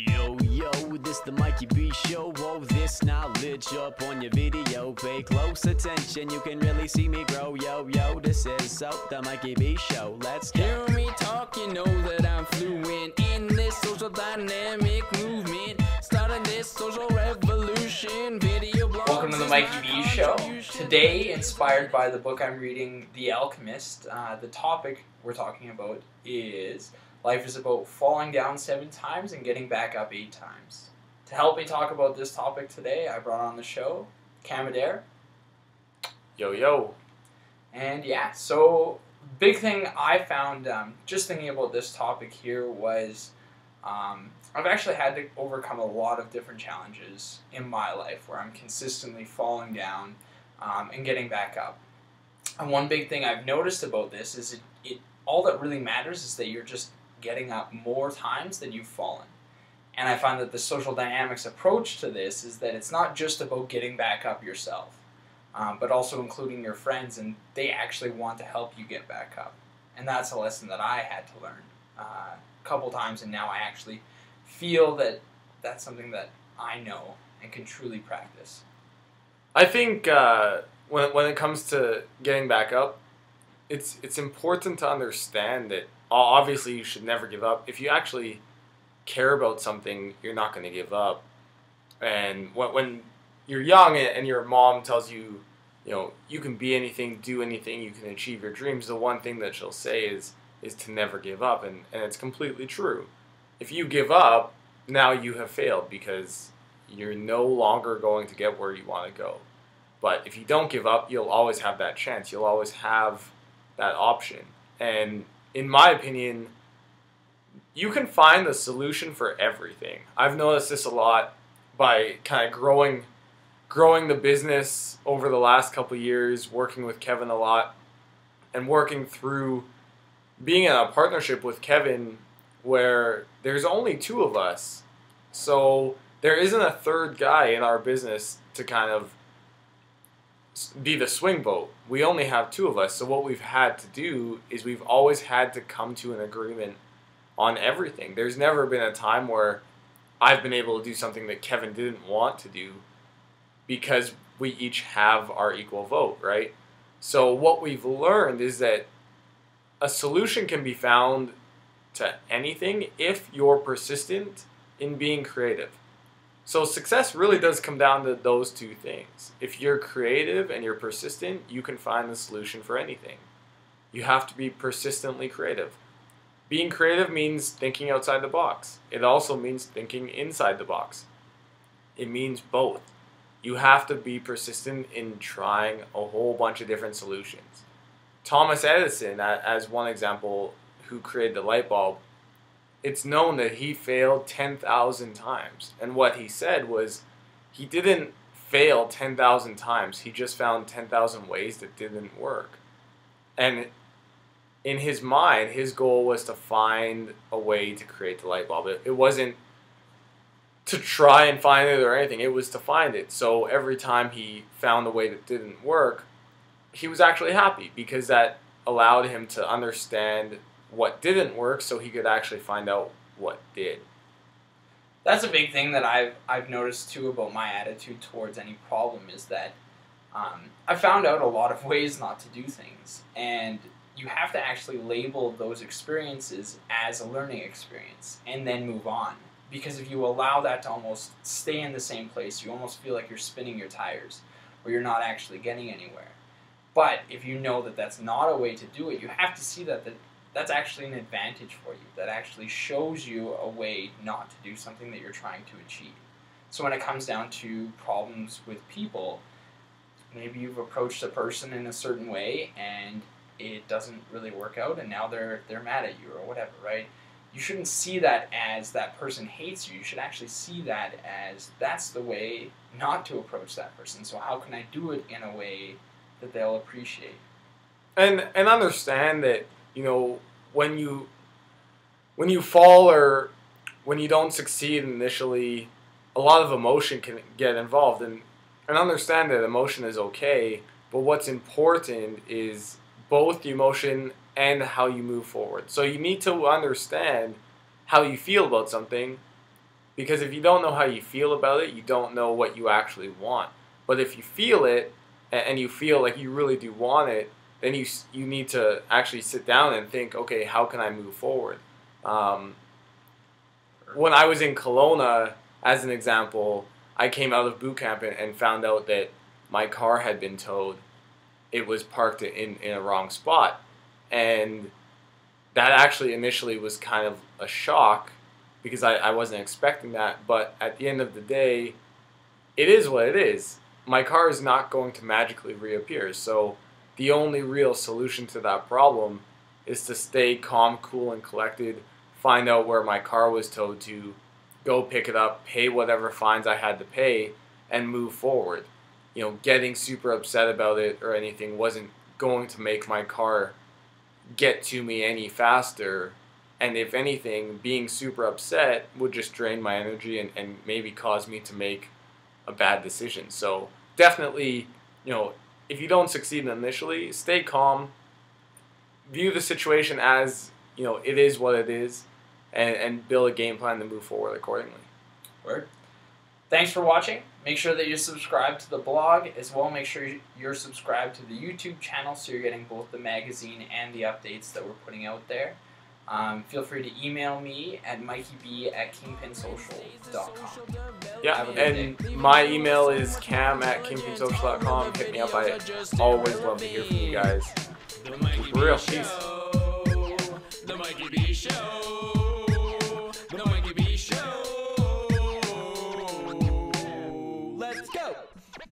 Yo, this the Mikey B Show. Whoa, this knowledge up on your video. Pay close attention, you can really see me grow. Yo, this is the Mikey B Show. Let's go. Hear me talk, you know that I'm fluent in this social dynamic movement. Starting this social revolution. Video blogs. Welcome to the Mikey B Show. Today, inspired by the book I'm reading, The Alchemist, the topic we're talking about is life is about falling down 7 times and getting back up 8 times. To help me talk about this topic today, I brought on the show Camadair. Yo. And yeah, so big thing I found just thinking about this topic here was I've actually had to overcome a lot of different challenges in my life where I'm consistently falling down and getting back up. And one big thing I've noticed about this is it all that really matters is that you're just getting up more times than you've fallen. And I find that the social dynamics approach to this is that it's not just about getting back up yourself, but also including your friends, and they actually want to help you get back up. And that's a lesson that I had to learn a couple times, and now I actually feel that that's something that I know and can truly practice. I think when it comes to getting back up, it's important to understand that obviously you should never give up. If you actually care about something, you're not going to give up. And when you're young and your mom tells you, you can be anything, do anything, you can achieve your dreams, the one thing that she'll say is to never give up. And it's completely true. If you give up, now you have failed because you're no longer going to get where you want to go. But if you don't give up, you'll always have that chance. You'll always have that option. And in my opinion, you can find the solution for everything. I've noticed this a lot by kind of growing the business over the last couple of years, working with Kevin a lot, and working through being in a partnership with Kevin where there's only 2 of us. So there isn't a third guy in our business to kind of be the swing vote. We only have 2 of us. So what we've had to do is we've always had to come to an agreement on everything. There's never been a time where I've been able to do something that Kevin didn't want to do because we each have our equal vote, right? So what we've learned is that a solution can be found to anything if you're persistent in being creative. So success really does come down to those 2 things. If you're creative and you're persistent, you can find the solution for anything. You have to be persistently creative. Being creative means thinking outside the box. It also means thinking inside the box. It means both. You have to be persistent in trying a whole bunch of different solutions. Thomas Edison, as one example, who created the light bulb, it's known that he failed 10,000 times. And what he said was he didn't fail 10,000 times. He just found 10,000 ways that didn't work. And in his mind, his goal was to find a way to create the light bulb. It wasn't to try and find it or anything. It was to find it. So every time he found a way that didn't work, he was actually happy because that allowed him to understand what didn't work so he could actually find out what did. That's a big thing that I've noticed too about my attitude towards any problem is that I found out a lot of ways not to do things, and you have to actually label those experiences as a learning experience and then move on. Because if you allow that to almost stay in the same place, you almost feel like you're spinning your tires or you're not actually getting anywhere. But if you know that that's not a way to do it, you have to see that that's actually an advantage for you. That actually shows you a way not to do something that you're trying to achieve. So when it comes down to problems with people, maybe you've approached a person in a certain way and it doesn't really work out and now they're mad at you or whatever, right? You shouldn't see that as that person hates you. You should actually see that as that's the way not to approach that person. So how can I do it in a way that they'll appreciate? And understand that when you fall or when you don't succeed initially, a lot of emotion can get involved, and understand that emotion is okay, but what's important is both the emotion and how you move forward. So you need to understand how you feel about something Because if you don't know how you feel about it, you don't know what you actually want. But if you feel it, and you feel like you really do want it, then you need to actually sit down and think, okay, how can I move forward? When I was in Kelowna, as an example, I came out of boot camp and found out that my car had been towed. It was parked in a wrong spot. And that actually initially was kind of a shock because I wasn't expecting that. But at the end of the day, it is what it is. My car is not going to magically reappear. So the only real solution to that problem is to stay calm, cool, and collected, find out where my car was towed to, go pick it up, pay whatever fines I had to pay, and move forward. You know, getting super upset about it or anything wasn't going to make my car get to me any faster. And if anything, being super upset would just drain my energy and maybe cause me to make a bad decision. So definitely, you know, if you don't succeed initially, stay calm. View the situation as, you know, it is what it is, and build a game plan to move forward accordingly. Word. Thanks for watching. Make sure that you're subscribed to the blog as well. Make sure you're subscribed to the YouTube channel so you're getting both the magazine and the updates that we're putting out there. Feel free to email me at mikeyb@kingpinsocial.com. Yeah, and my email is cam@kingpinsocial.com. Hit me up. I always love to hear from you guys. Keep it real. Peace. The Mikey B Show.